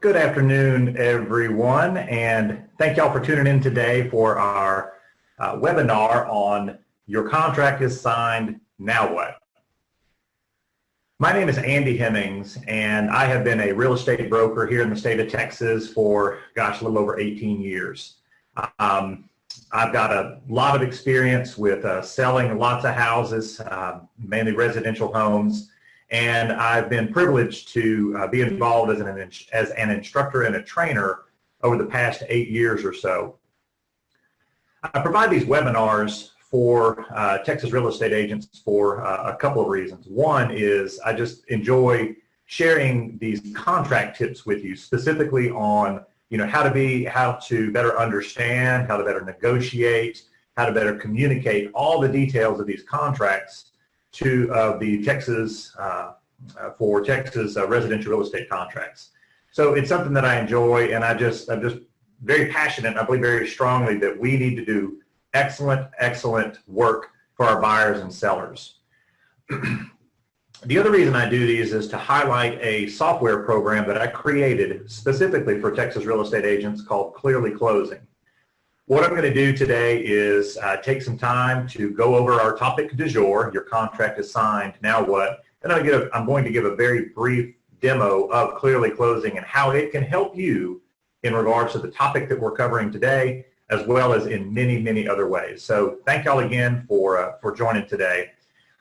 Good afternoon, everyone, and thank y'all for tuning in today for our webinar on Your Contract is Signed, Now What? My name is Andy Hemmings, and I have been a real estate broker here in the state of Texas for, gosh, a little over 18 years. I've got a lot of experience with selling lots of houses, mainly residential homes, and I've been privileged to be involved as an instructor and a trainer over the past 8 years or so. I provide these webinars for Texas real estate agents for a couple of reasons. One is I just enjoy sharing these contract tips with you, specifically on how to better understand, how to better negotiate, how to better communicate all the details of these contracts to the Texas residential real estate contracts. So it's something that I enjoy, and I'm just very passionate. I believe very strongly that we need to do excellent work for our buyers and sellers. The other reason I do these is to highlight a software program that I created specifically for Texas real estate agents called Clearly Closing. What I'm going to do today is take some time to go over our topic du jour, your contract is signed, now what? Then I'm going to give a very brief demo of Clearly Closing and how it can help you in regards to the topic that we're covering today, as well as in many other ways. So thank y'all again for joining today.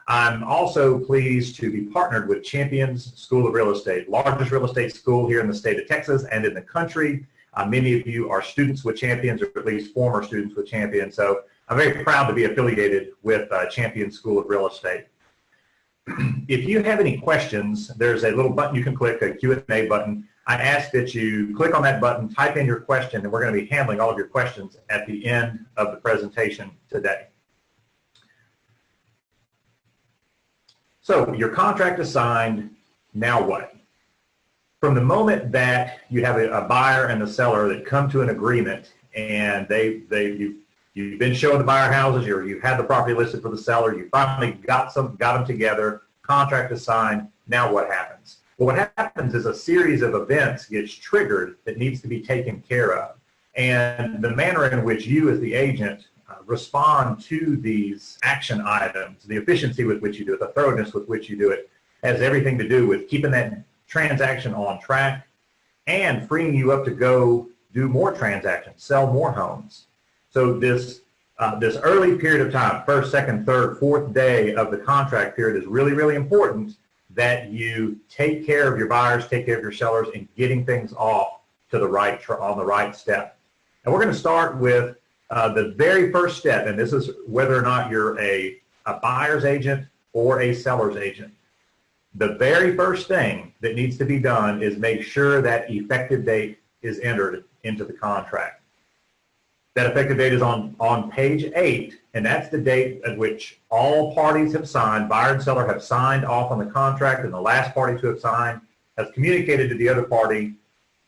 I'm also pleased to be partnered with Champions School of Real Estate, largest real estate school here in the state of Texas and in the country. Many of you are students with Champions, or at least former students with Champions. So I'm very proud to be affiliated with Champions School of Real Estate. If you have any questions, there's a little button you can click, a Q&A button. I ask that you click on that button, type in your question, and we're going to be handling all of your questions at the end of the presentation today. So your contract is signed, now what? From the moment that you have a buyer and a seller that come to an agreement, and you've been showing the buyer houses, or you had the property listed for the seller, you finally got them together, contract is signed, now what happens? Well, what happens is a series of events gets triggered that needs to be taken care of. And the manner in which you as the agent respond to these action items, the efficiency with which you do it, the thoroughness with which you do it, has everything to do with keeping that transaction on track and freeing you up to go do more transactions, sell more homes. So this early period of time, first, second, third, fourth day of the contract period, is really important that you take care of your buyers, take care of your sellers, and getting things off to on the right step. And we're going to start with the very first step, and this is whether or not you're a buyer's agent or a seller's agent. The very first thing that needs to be done is make sure that effective date is entered into the contract. That effective date is on page 8, and that's the date at which all parties have signed, buyer and seller have signed off on the contract, and the last party to have signed has communicated to the other party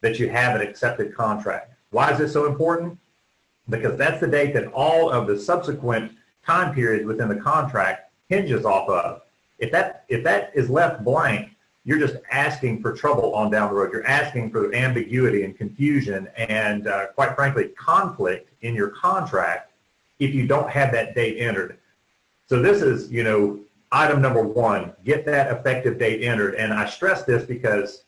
that you have an accepted contract. Why is this so important? Because that's the date that all of the subsequent time periods within the contract hinges off of. If that is left blank, you're just asking for trouble on down the road. You're asking for ambiguity and confusion and, quite frankly, conflict in your contract if you don't have that date entered. So this is, item number 1, get that effective date entered. And I stress this because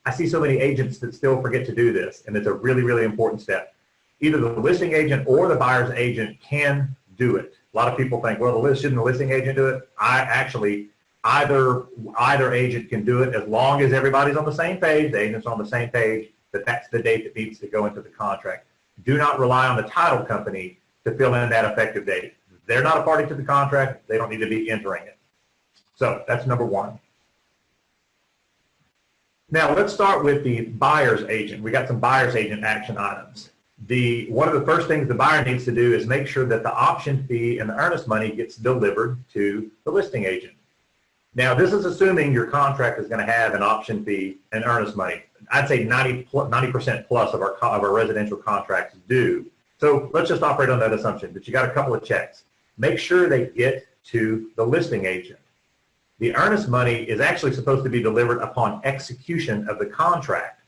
I see so many agents that still forget to do this, and it's a really important step. Either the listing agent or the buyer's agent can do it. A lot of people think, well, shouldn't the listing agent do it? Either agent can do it as long as everybody's on the same page, the agent's on the same page, that's the date that needs to go into the contract. Do not rely on the title company to fill in that effective date. They're not a party to the contract. They don't need to be entering it. So that's number 1. Now let's start with the buyer's agent. We got some buyer's agent action items. One of the first things the buyer needs to do is make sure that the option fee and the earnest money gets delivered to the listing agent. Now, this is assuming your contract is going to have an option fee and earnest money. I'd say 90% plus of our residential contracts do. So let's just operate on that assumption, but you got a couple of checks. Make sure they get to the listing agent. The earnest money is actually supposed to be delivered upon execution of the contract.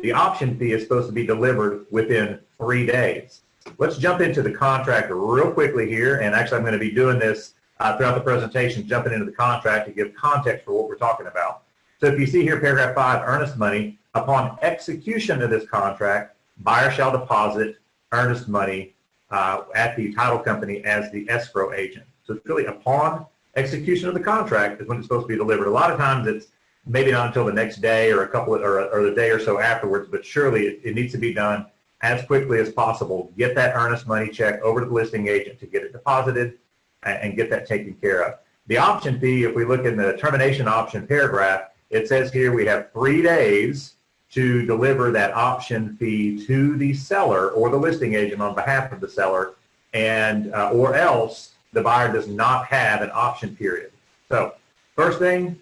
The option fee is supposed to be delivered within 3 days. Let's jump into the contract real quickly here, and actually I'm going to be doing this throughout the presentation, jumping into the contract to give context for what we're talking about. So if you see here, paragraph 5, earnest money, upon execution of this contract, buyer shall deposit earnest money at the title company as the escrow agent. So it's really upon execution of the contract is when it's supposed to be delivered. A lot of times it's maybe not until the next day or or the day or so afterwards, but surely it needs to be done as quickly as possible. Get that earnest money check over to the listing agent to get it deposited and get that taken care of. The option fee, if we look in the termination option paragraph, it says here we have 3 days to deliver that option fee to the seller or the listing agent on behalf of the seller, and or else the buyer does not have an option period. So first thing,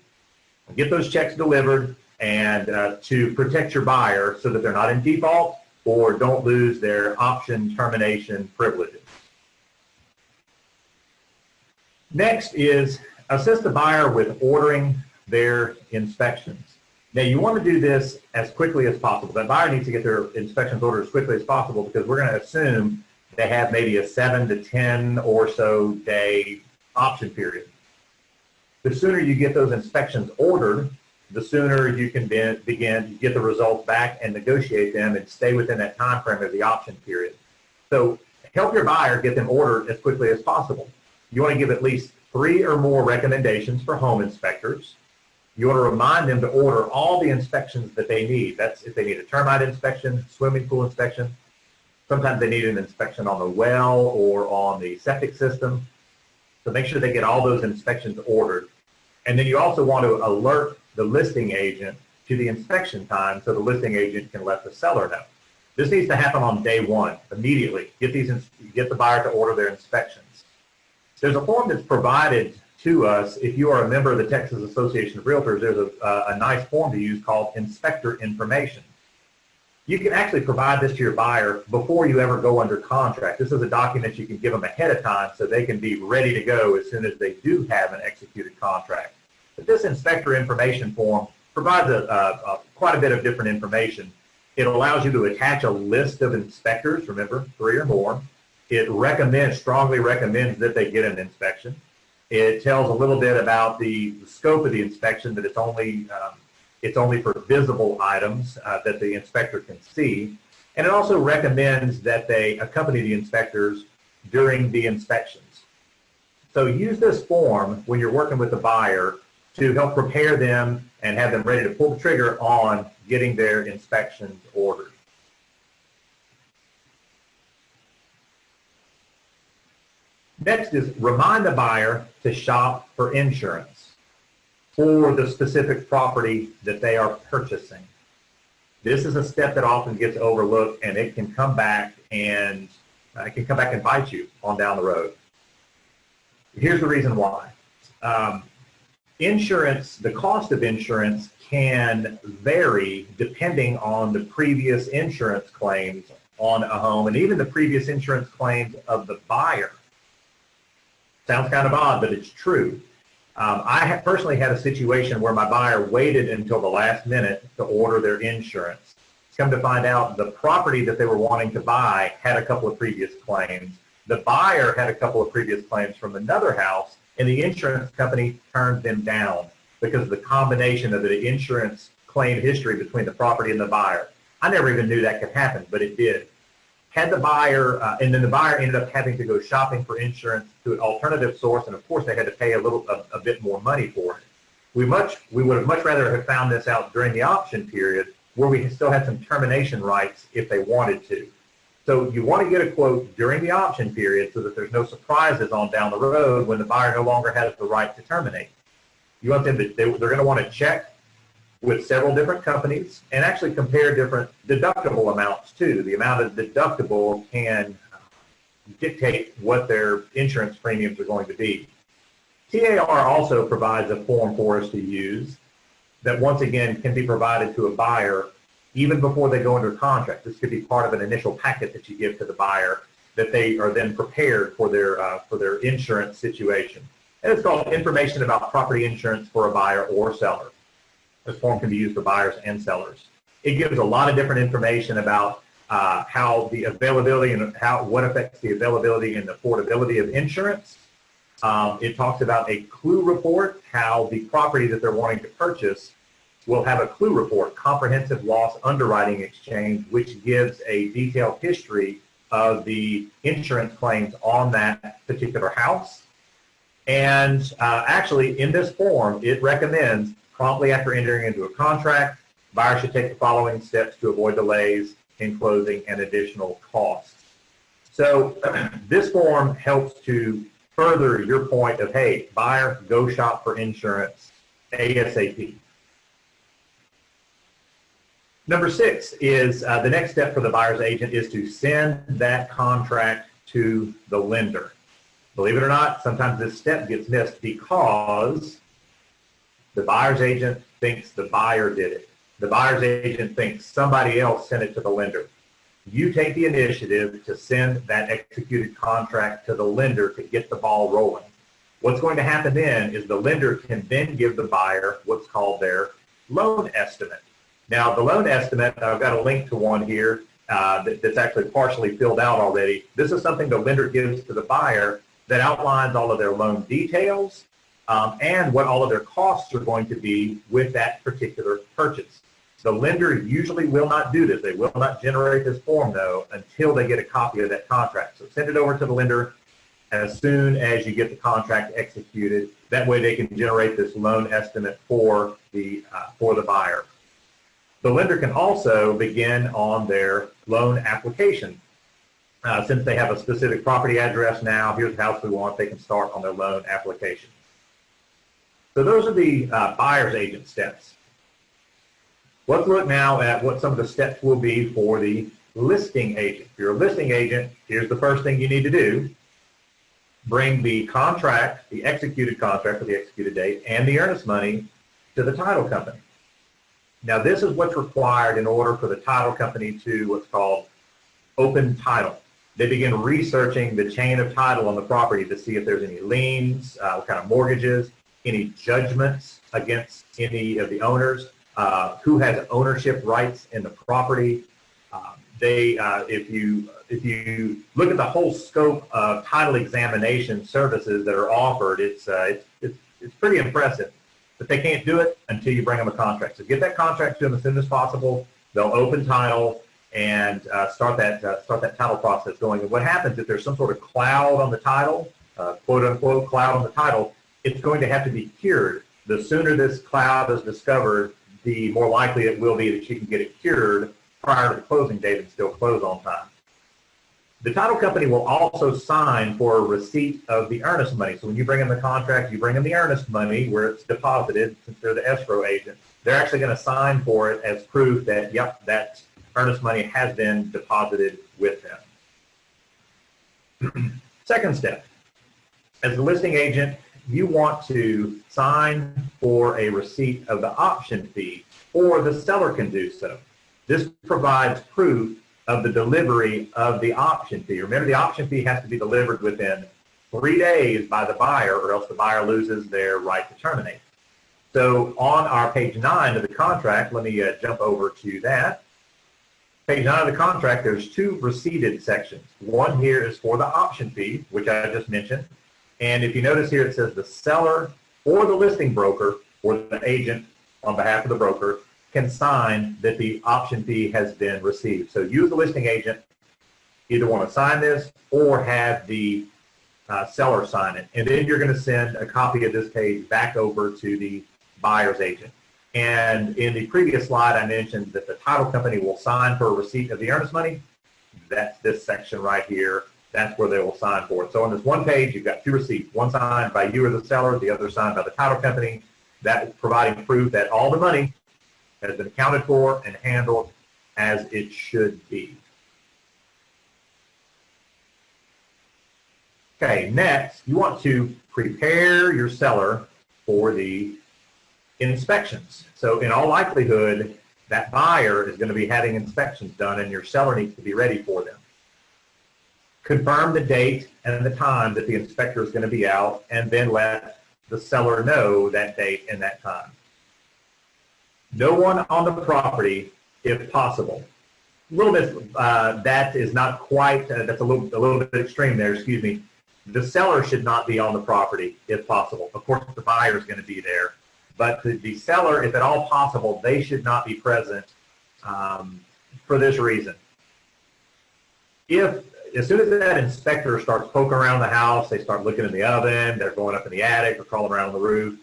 get those checks delivered and to protect your buyer so that they're not in default or don't lose their option termination privileges. Next is assist the buyer with ordering their inspections. Now you want to do this as quickly as possible. That buyer needs to get their inspections ordered as quickly as possible because we're going to assume they have maybe a 7 to 10 or so day option period. The sooner you get those inspections ordered, the sooner you can begin to get the results back and negotiate them and stay within that time frame of the option period. So help your buyer get them ordered as quickly as possible. You want to give at least 3 or more recommendations for home inspectors. You want to remind them to order all the inspections that they need. That's if they need a termite inspection, swimming pool inspection. Sometimes they need an inspection on the well or on the septic system. So make sure they get all those inspections ordered. And then you also want to alert the listing agent to the inspection time so the listing agent can let the seller know. This needs to happen on day 1, immediately. Get the buyer to order their inspections. There's a form that's provided to us. If you are a member of the Texas Association of Realtors, there's a nice form to use called Inspector Information. You can actually provide this to your buyer before you ever go under contract. This is a document you can give them ahead of time so they can be ready to go as soon as they do have an executed contract. But this Inspector Information form provides quite a bit of different information. It allows you to attach a list of inspectors, remember, 3 or more. It strongly recommends that they get an inspection. It tells a little bit about the scope of the inspection, that it's only for visible items that the inspector can see. And it also recommends that they accompany the inspectors during the inspections. So use this form when you're working with the buyer to help prepare them and have them ready to pull the trigger on getting their inspections ordered. Next is remind the buyer to shop for insurance for the specific property that they are purchasing. This is a step that often gets overlooked, and it can come back and bite you on down the road. Here's the reason why. Insurance, the cost of insurance can vary depending on the previous insurance claims on a home and even the previous insurance claims of the buyer. Sounds kind of odd, but it's true. I personally had a situation where my buyer waited until the last minute to order their insurance. Come to find out, the property that they were wanting to buy had a couple of previous claims. The buyer had a couple of previous claims from another house, and the insurance company turned them down because of the combination of the insurance claim history between the property and the buyer. I never even knew that could happen, but it did. Had the buyer, and then the buyer ended up having to go shopping for insurance to an alternative source, and of course they had to pay a bit more money for it. We would have much rather have found this out during the option period, where we still had some termination rights if they wanted to. So you want to get a quote during the option period so that there's no surprises on down the road when the buyer no longer has the right to terminate. You want them to, they're going to want to check with several different companies and actually compare different deductible amounts too. The amount of deductible can dictate what their insurance premiums are going to be. TAR also provides a form for us to use that once again can be provided to a buyer even before they go under contract. This could be part of an initial packet that you give to the buyer that they are then prepared for their insurance situation. And it's called Information About Property Insurance for a Buyer or Seller. This form can be used for buyers and sellers. It gives a lot of different information about how the availability and what affects the availability and affordability of insurance. It talks about a clue report, how the property that they're wanting to purchase will have a clue report, comprehensive loss underwriting exchange, which gives a detailed history of the insurance claims on that particular house. And actually, in this form, it recommends promptly after entering into a contract, buyer should take the following steps to avoid delays in closing and additional costs. So this form helps to further your point of, hey, buyer, go shop for insurance ASAP. Number 6 is the next step for the buyer's agent is to send that contract to the lender. Believe it or not, sometimes this step gets missed because the buyer's agent thinks the buyer did it. The buyer's agent thinks somebody else sent it to the lender. You take the initiative to send that executed contract to the lender to get the ball rolling. What's going to happen then is the lender can then give the buyer what's called their loan estimate. Now, the loan estimate, I've got a link to one here that's actually partially filled out already. This is something the lender gives to the buyer that outlines all of their loan details and what all of their costs are going to be with that particular purchase. The lender usually will not do this. They will not generate this form, though, until they get a copy of that contract. So send it over to the lender as soon as you get the contract executed. That way they can generate this loan estimate for the buyer. The lender can also begin on their loan application. Since they have a specific property address now, here's the house we want, they can start on their loan application. So those are the buyer's agent steps. Let's look now at what some of the steps will be for the listing agent. If you're a listing agent, here's the first thing you need to do. Bring the contract, the executed contract with the executed date, and the earnest money to the title company. Now, this is what's required in order for the title company to what's called open title. They begin researching the chain of title on the property to see if there's any liens, what kind of mortgages, any judgments against any of the owners, who has ownership rights in the property. If you look at the whole scope of title examination services that are offered, it's pretty impressive. But they can't do it until you bring them a contract. So get that contract to them as soon as possible. They'll open title and start that title process going. And what happens if there's some sort of cloud on the title, quote unquote cloud on the title, it's going to have to be cured. The sooner this cloud is discovered, the more likely it will be that you can get it cured prior to the closing date and still close on time. The title company will also sign for a receipt of the earnest money. So when you bring in the contract, you bring in the earnest money where it's deposited, since they're the escrow agent. They're actually going to sign for it as proof that, yep, that earnest money has been deposited with them. Second step, as the listing agent, you want to sign for a receipt of the option fee, or the seller can do so. This provides proof of the delivery of the option fee. Remember, the option fee has to be delivered within 3 days by the buyer, or else the buyer loses their right to terminate. So on our page 9 of the contract, let me jump over to that. Page 9 of the contract, there's 2 receipted sections. One here is for the option fee, which I just mentioned. And if you notice here, it says the seller or the listing broker or the agent on behalf of the broker can sign that the option fee has been received. So you, the listing agent, either want to sign this or have the seller sign it. And then you're going to send a copy of this page back over to the buyer's agent. And in the previous slide, I mentioned that the title company will sign for a receipt of the earnest money. That's this section right here. That's where they will sign for it. So on this one page, you've got 2 receipts, one signed by you or the seller, the other signed by the title company. That is providing proof that all the money has been accounted for and handled as it should be. Okay, next, you want to prepare your seller for the inspections. So in all likelihood, that buyer is going to be having inspections done, and your seller needs to be ready for them. Confirm the date and the time that the inspector is going to be out, and then let the seller know that date and that time. No one on the property if possible. A little bit, that is not quite, that's a little bit extreme there, excuse me. The seller should not be on the property if possible. Of course, the buyer is going to be there, but the seller, if at all possible, they should not be present for this reason. As soon as that inspector starts poking around the house, they start looking in the oven, they're going up in the attic or crawling around on the roof,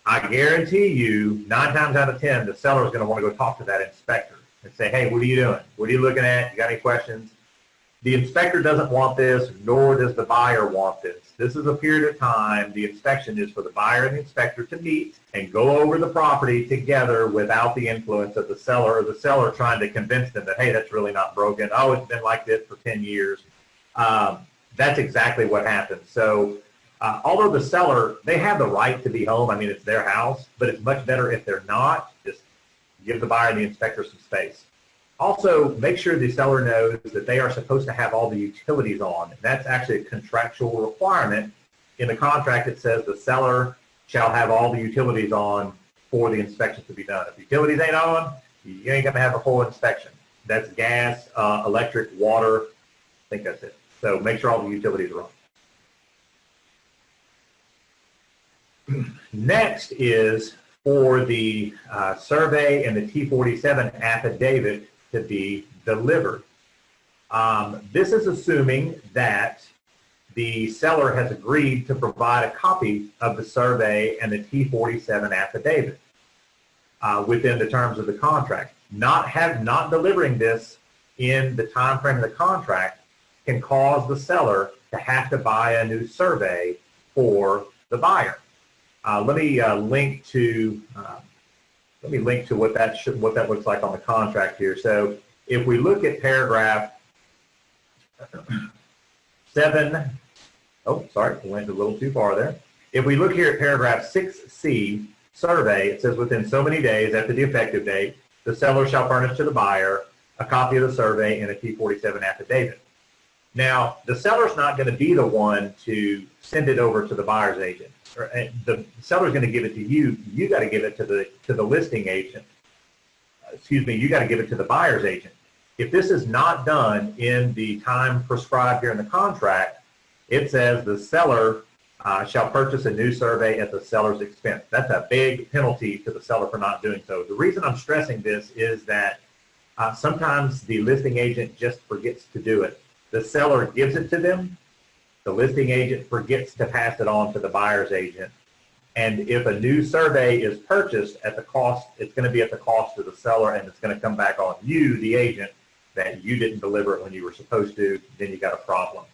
I guarantee you 9 times out of 10, the seller is going to want to go talk to that inspector and say, hey, what are you doing? What are you looking at? You got any questions? The inspector doesn't want this, nor does the buyer want this. This is a period of time. The inspection is for the buyer and the inspector to meet and go over the property together without the influence of the seller, or the seller trying to convince them that, hey, that's really not broken. Oh, it's been like this for 10 years. That's exactly what happens. So although the seller, they have the right to be home, I mean, it's their house, but it's much better if they're not. Just give the buyer and the inspector some space. Also, make sure the seller knows that they are supposed to have all the utilities on. That's actually a contractual requirement. In the contract, it says the seller shall have all the utilities on for the inspection to be done. If the utilities ain't on, you ain't gonna have a full inspection. That's gas, electric, water, I think that's it. So make sure all the utilities are on. Next is for the survey and the T-47 affidavit to be delivered. This is assuming that the seller has agreed to provide a copy of the survey and the T-47 affidavit within the terms of the contract. Not delivering this in the time frame of the contract can cause the seller to have to buy a new survey for the buyer. Let me link to what that looks like on the contract here. So if we look at paragraph 7, oh, sorry, we went a little too far there. If we look here at paragraph 6C, survey, it says within so many days after the effective date, the seller shall furnish to the buyer a copy of the survey and a T-47 affidavit. Now, the seller's not going to be the one to send it over to the buyer's agent. The seller's going to give it to you. You got to give it to the listing agent. Excuse me, you got to give it to the buyer's agent. If this is not done in the time prescribed here in the contract, it says the seller shall purchase a new survey at the seller's expense. That's a big penalty to the seller for not doing so. The reason I'm stressing this is that sometimes the listing agent just forgets to do it. The seller gives it to them. The listing agent forgets to pass it on to the buyer's agent. And if a new survey is purchased at the cost, it's going to be at the cost of the seller, and it's going to come back on you, the agent, that you didn't deliver it when you were supposed to. Then you got a problem.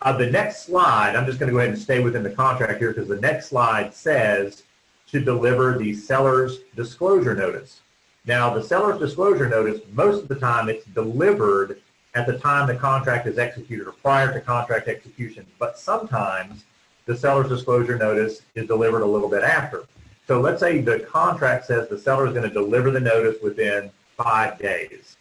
The next slide, I'm just going to go ahead and stay within the contract here because the next slide says to deliver the seller's disclosure notice. Now, the seller's disclosure notice, most of the time it's delivered at the time the contract is executed or prior to contract execution, but sometimes the seller's disclosure notice is delivered a little bit after. So let's say the contract says the seller is going to deliver the notice within 5 days.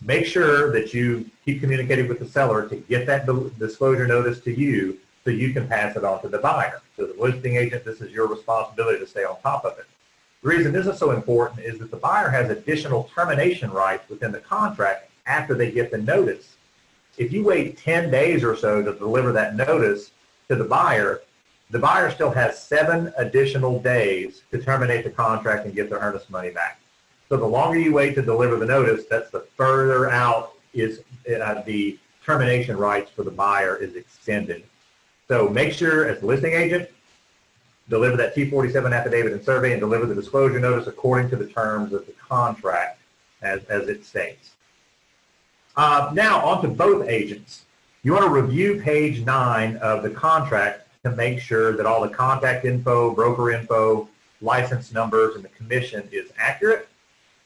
Make sure that you keep communicating with the seller to get that disclosure notice to you so you can pass it on to the buyer. So the listing agent, this is your responsibility to stay on top of it. The reason this is so important is that the buyer has additional termination rights within the contract after they get the notice. If you wait 10 days or so to deliver that notice to the buyer still has 7 additional days to terminate the contract and get their earnest money back. So the longer you wait to deliver the notice, that's the further out is the termination rights for the buyer is extended. So make sure as the listing agent, deliver that T-47 affidavit and survey and deliver the disclosure notice according to the terms of the contract as it states. Now on to both agents. You want to review page 9 of the contract to make sure that all the contact info, broker info, license numbers, and the commission is accurate.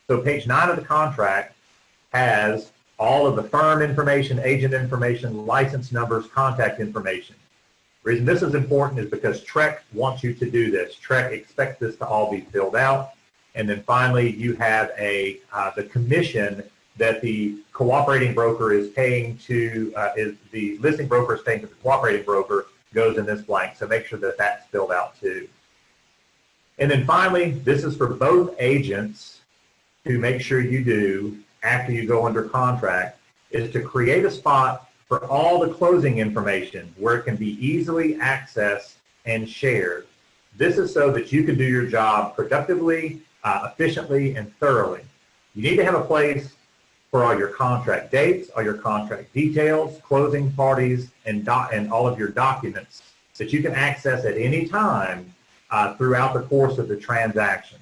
So page 9 of the contract has all of the firm information, agent information, license numbers, contact information. The reason this is important is because TREC wants you to do this. TREC expects this to all be filled out. And then finally, you have the commission that the cooperating broker is paying to, the listing broker is paying to the cooperating broker goes in this blank. So make sure that that's filled out too. And then finally, this is for both agents. to make sure you do after you go under contract is to create a spot for all the closing information where it can be easily accessed and shared. This is so that you can do your job productively, efficiently, and thoroughly. You need to have a place for all your contract dates, all your contract details, closing parties, and all of your documents that you can access at any time throughout the course of the transaction.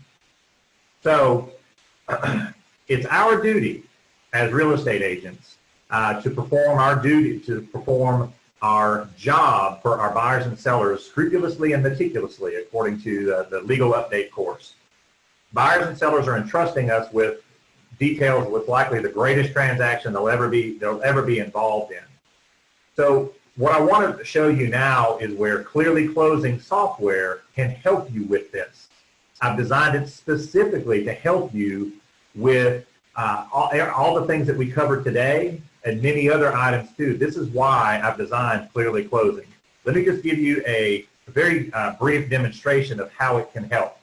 So it's our duty as real estate agents to perform our duty, to perform our job for our buyers and sellers scrupulously and meticulously according to the legal update course. Buyers and sellers are entrusting us with details with likely the greatest transaction they'll ever be involved in. So what I want to show you now is where Clearly Closing software can help you with this. I've designed it specifically to help you with all the things that we covered today and many other items too. This is why I've designed Clearly Closing. Let me just give you a very brief demonstration of how it can help.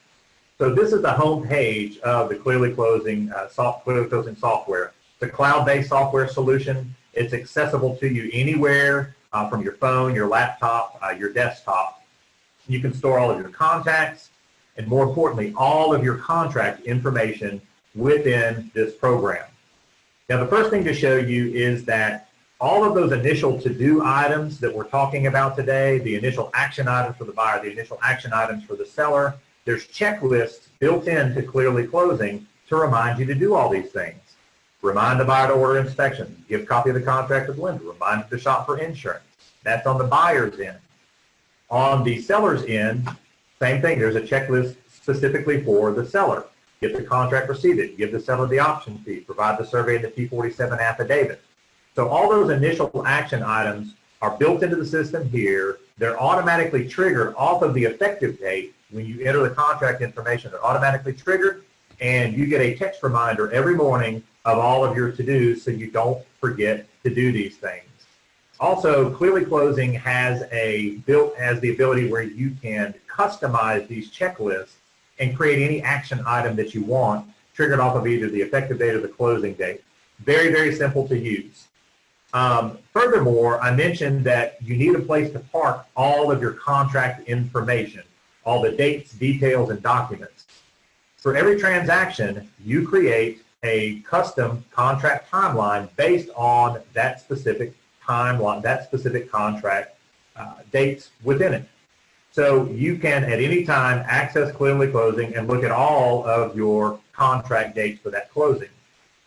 So this is the home page of the Clearly Closing software. It's a cloud-based software solution. It's accessible to you anywhere from your phone, your laptop, your desktop. You can store all of your contacts and, more importantly, all of your contract information within this program. Now, the first thing to show you is that all of those initial to-do items that we're talking about today, the initial action items for the buyer, the initial action items for the seller, there's checklists built into Clearly Closing to remind you to do all these things. Remind the buyer to order inspection, give copy of the contract to the lender, remind them to shop for insurance. That's on the buyer's end. On the seller's end, same thing. There's a checklist specifically for the seller. Get the contract received, give the seller the option fee, provide the survey and the T47 affidavit. So all those initial action items are built into the system here. They're automatically triggered off of the effective date. When you enter the contract information, they're automatically triggered, and you get a text reminder every morning of all of your to-dos so you don't forget to do these things. Also, Clearly Closing has the ability where you can customize these checklists and create any action item that you want, triggered off of either the effective date or the closing date. Very, very simple to use. Furthermore, I mentioned that you need a place to park all of your contract information, all the dates, details, and documents. For every transaction, you create a custom contract timeline based on that specific timeline, that specific contract dates within it. So you can, at any time, access Clearly Closing and look at all of your contract dates for that closing.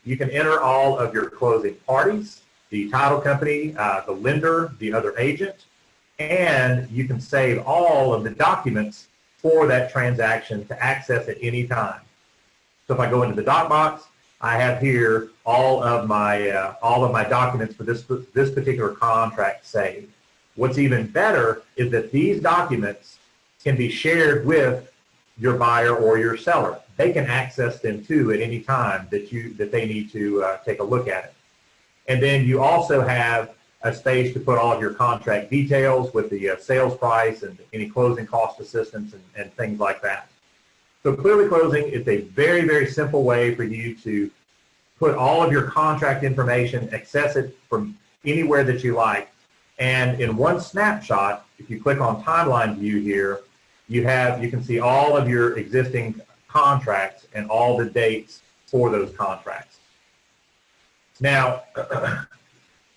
You can enter all of your closing parties, the title company, the lender, the other agent, and you can save all of the documents for that transaction to access at any time. So if I go into the doc box, I have here all of my documents for this particular contract saved. What's even better is that these documents can be shared with your buyer or your seller. They can access them too at any time that they need to take a look at it. And then you also have a space to put all of your contract details with the sales price and any closing cost assistance and things like that. So Clearly Closing is a very, very simple way for you to put all of your contract information, access it from anywhere that you like. And in one snapshot, if you click on Timeline View here, you can see all of your existing contracts and all the dates for those contracts. Now,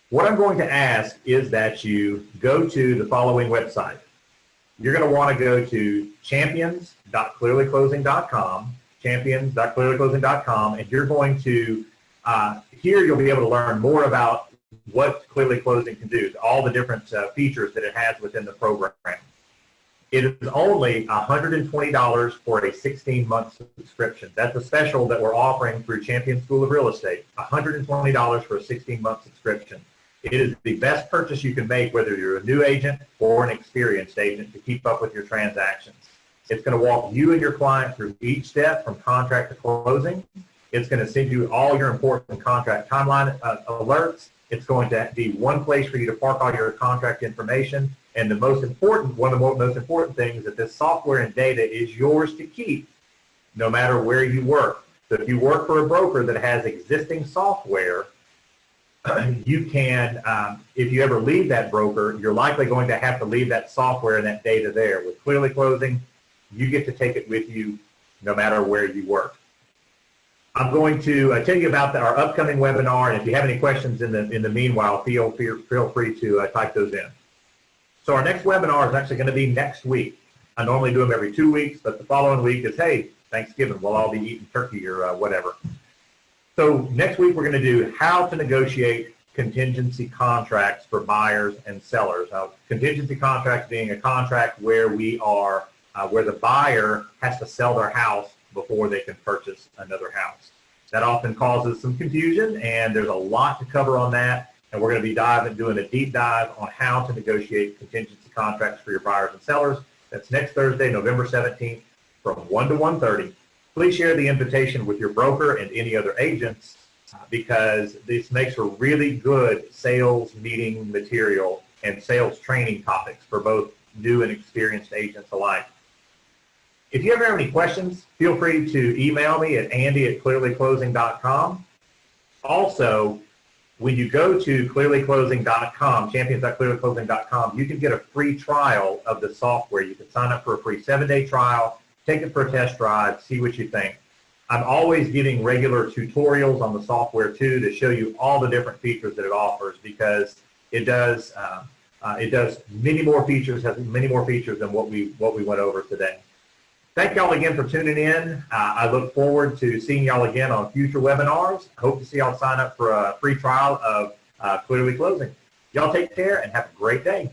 what I'm going to ask is that you go to the following website. You're going to want to go to champions.clearlyclosing.com, champions.clearlyclosing.com, and you're going to, here you'll be able to learn more about what Clearly Closing can do, all the different features that it has within the program. It is only $120 for a 16-month subscription. That's a special that we're offering through Champion School of Real Estate, $120 for a 16-month subscription. It is the best purchase you can make, whether you're a new agent or an experienced agent, to keep up with your transactions. It's going to walk you and your client through each step from contract to closing. It's going to send you all your important contract timeline alerts. It's going to be one place for you to park all your contract information. And the most important, one of the most important things is that this software and data is yours to keep no matter where you work. So if you work for a broker that has existing software, you can, if you ever leave that broker, you're likely going to have to leave that software and that data there. With Clearly Closing, you get to take it with you no matter where you work. I'm going to tell you about our upcoming webinar, and if you have any questions in the meanwhile, feel free to type those in. So our next webinar is actually going to be next week. I normally do them every 2 weeks, but the following week is, hey, Thanksgiving, we'll all be eating turkey or whatever. So next week we're going to do how to negotiate contingency contracts for buyers and sellers. Now, contingency contracts being a contract where where the buyer has to sell their house before they can purchase another house. That often causes some confusion, and there's a lot to cover on that, and we're going to be doing a deep dive on how to negotiate contingency contracts for your buyers and sellers. That's next Thursday, November 17th, from 1 to 1:30. Please share the invitation with your broker and any other agents, because this makes for really good sales meeting material and sales training topics for both new and experienced agents alike. If you ever have any questions, feel free to email me at andy@clearlyclosing.com. Also, when you go to clearlyclosing.com, champions.clearlyclosing.com, you can get a free trial of the software. You can sign up for a free 7-day trial, take it for a test drive, see what you think. I'm always giving regular tutorials on the software too to show you all the different features that it offers, because it does many more features, has many more features than what we went over today. Thank y'all again for tuning in. I look forward to seeing y'all again on future webinars. I hope to see y'all sign up for a free trial of Clearly Closing. Y'all take care and have a great day.